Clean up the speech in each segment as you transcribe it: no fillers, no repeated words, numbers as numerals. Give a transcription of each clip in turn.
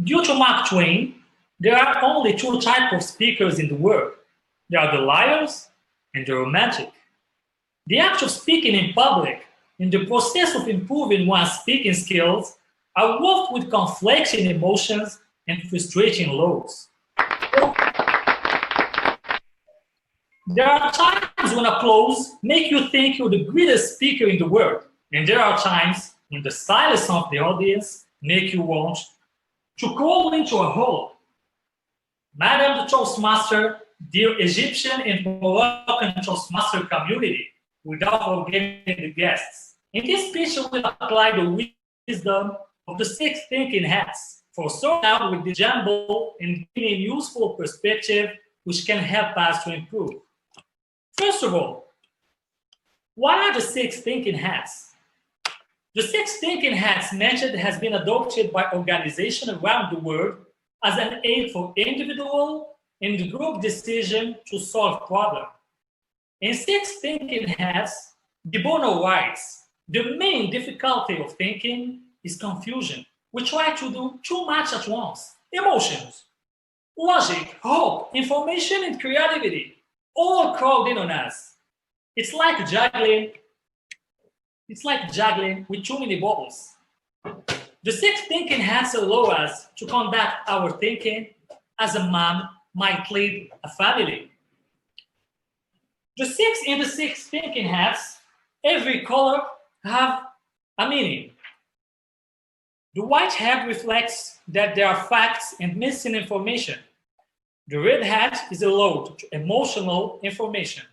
Due to Mark Twain, there are only two types of speakers in the world. There are the liars and the romantic. The act of speaking in public and the process of improving one's speaking skills are wrought with conflicting emotions and frustrating lows. There are times when applause makes you think you're the greatest speaker in the world, and there are times when the silence of the audience makes you want to crawl into a hole. Madam the Toastmaster, dear Egyptian and Moroccan Toastmaster community, without forgetting the guests. In this speech, I will apply the wisdom of the 6 thinking hats for sorting out with the jumble and giving a useful perspective which can help us to improve. First of all, what are the 6 thinking hats? The 6 thinking hats method has been adopted by organizations around the world as an aid for individual and group decision to solve problems. In 6 thinking hats, Bono writes, the main difficulty of thinking is confusion. We try to do too much at once. Emotions, logic, hope, information, and creativity, all crowded on us. It's like juggling with too many balls. The 6 thinking hats allow us to conduct our thinking as a man might lead a family. The 6 thinking hats, every color have a meaning. The white hat reflects that there are facts and missing information. The red hat is a load to emotional information.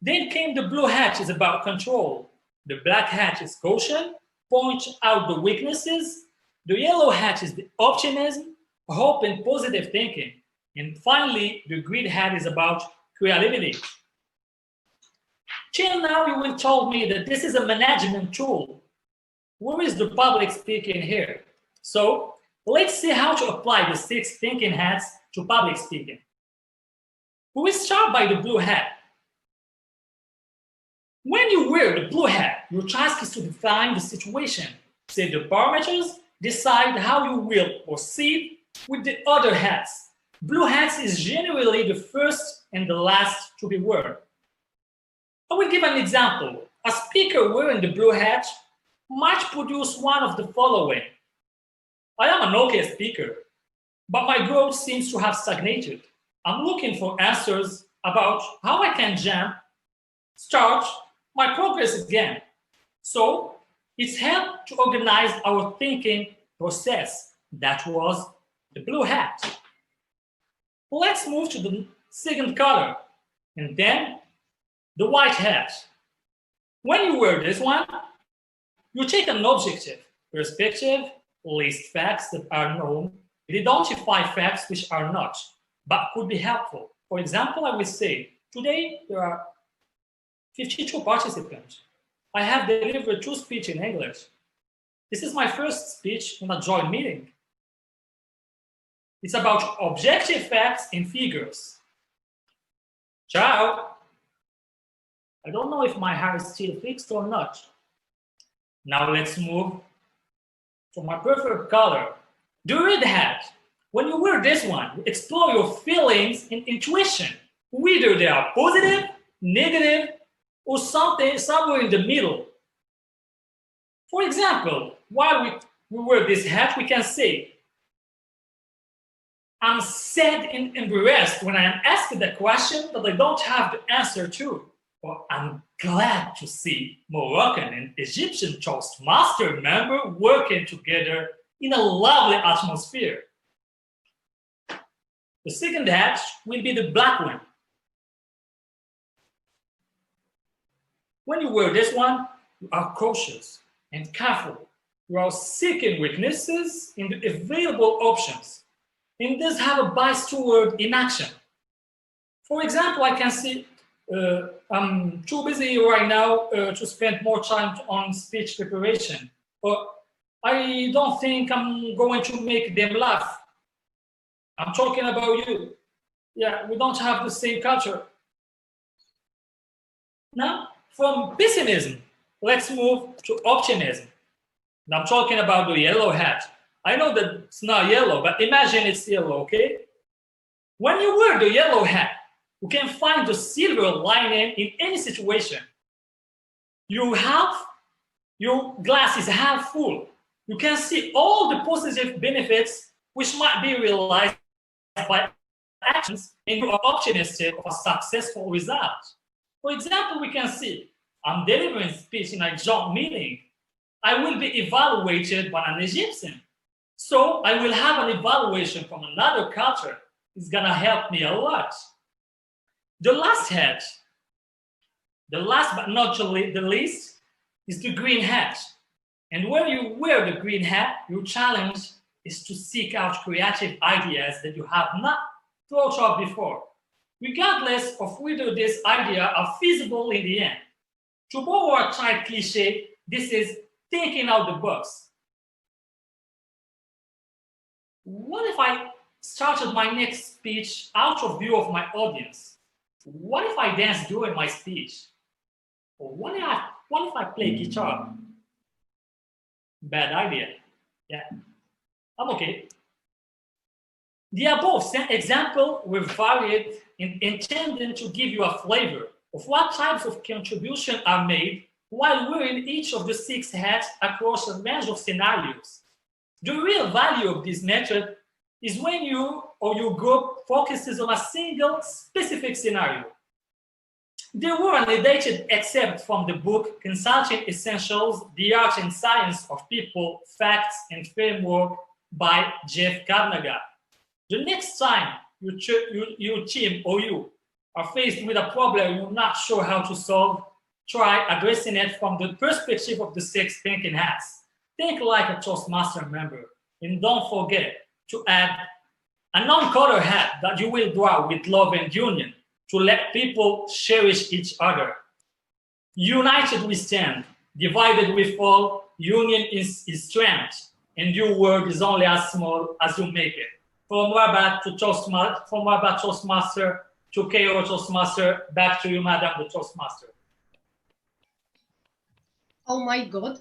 Then came the blue hat, is about control. The black hat is caution, point out the weaknesses. The yellow hat is the optimism, hope, and positive thinking. And finally, the green hat is about creativity. Till now, you will told me that this is a management tool. Where is the public speaking here? So let's see how to apply the 6 thinking hats to public speaking. We will start by the blue hat. When you wear the blue hat, your task is to define the situation, set the parameters, decide how you will proceed with the other hats. Blue hats is generally the first and the last to be worn. I will give an example. A speaker wearing the blue hat might produce one of the following. I am an okay speaker, but my growth seems to have stagnated. I'm looking for answers about how I can start my progress again. So it's helped to organize our thinking process. That was the blue hat. Let's move to the second color, and then the white hat. When you wear this one, you take an objective perspective, list facts that are known, identify facts which are not, but could be helpful. For example, I will say, today there are 52 participants. I have delivered 2 speeches in English. This is my first speech in a joint meeting. It's about objective facts and figures. Ciao. I don't know if my hair is still fixed or not. Now let's move to my preferred color, the red hat. When you wear this one, you explore your feelings and intuition, whether they are positive, negative, or somewhere in the middle. For example, while we wear this hat, we can say, I'm sad and embarrassed when I am asked a question that I don't have the answer to. Or I'm glad to see Moroccan and Egyptian Toastmaster members working together in a lovely atmosphere. The second hat will be the black one. When you wear this one, you are cautious and careful. You are seeking weaknesses in the available options. And this have a bias toward inaction. For example, I can see I'm too busy right now to spend more time on speech preparation. Or I don't think I'm going to make them laugh. I'm talking about you. Yeah, we don't have the same culture. Now, from pessimism, let's move to optimism. And I'm talking about the yellow hat. I know that it's not yellow, but imagine it's yellow, okay? When you wear the yellow hat, you can find the silver lining in any situation. Your glass is half full. You can see all the positive benefits which might be realized by actions, and you are optimistic of a successful result. For example, we can see, I'm delivering a speech in a job meeting. I will be evaluated by an Egyptian. So I will have an evaluation from another culture. It's gonna help me a lot. The last hat, the last but not the least, is the green hat. And when you wear the green hat, your challenge is to seek out creative ideas that you have not thought of before, regardless of whether this idea are feasible in the end. To borrow a trite cliche, this is thinking out the box. What if I started my next speech out of view of my audience? What if I dance during my speech? Or what if I play guitar? Bad idea. Yeah, I'm okay. The above example were varied and intended to give you a flavor of what types of contribution are made while wearing each of the 6 hats across a range of scenarios. The real value of this method is when you or your group focuses on a single specific scenario. There were an edited excerpt from the book Consulting Essentials, The Art and Science of People, Facts and Framework by Jeff Kavnaugh. The next time your team or you are faced with a problem you're not sure how to solve, try addressing it from the perspective of the 6 thinking hats. Think like a Toastmaster member, and don't forget to add a non-color hat that you will draw with love and union to let people cherish each other. United we stand, divided we fall, union is strength, and your word is only as small as you make it. From Rabat Toastmaster to Cairo Toastmaster, back to you, Madam the Toastmaster. Oh my God.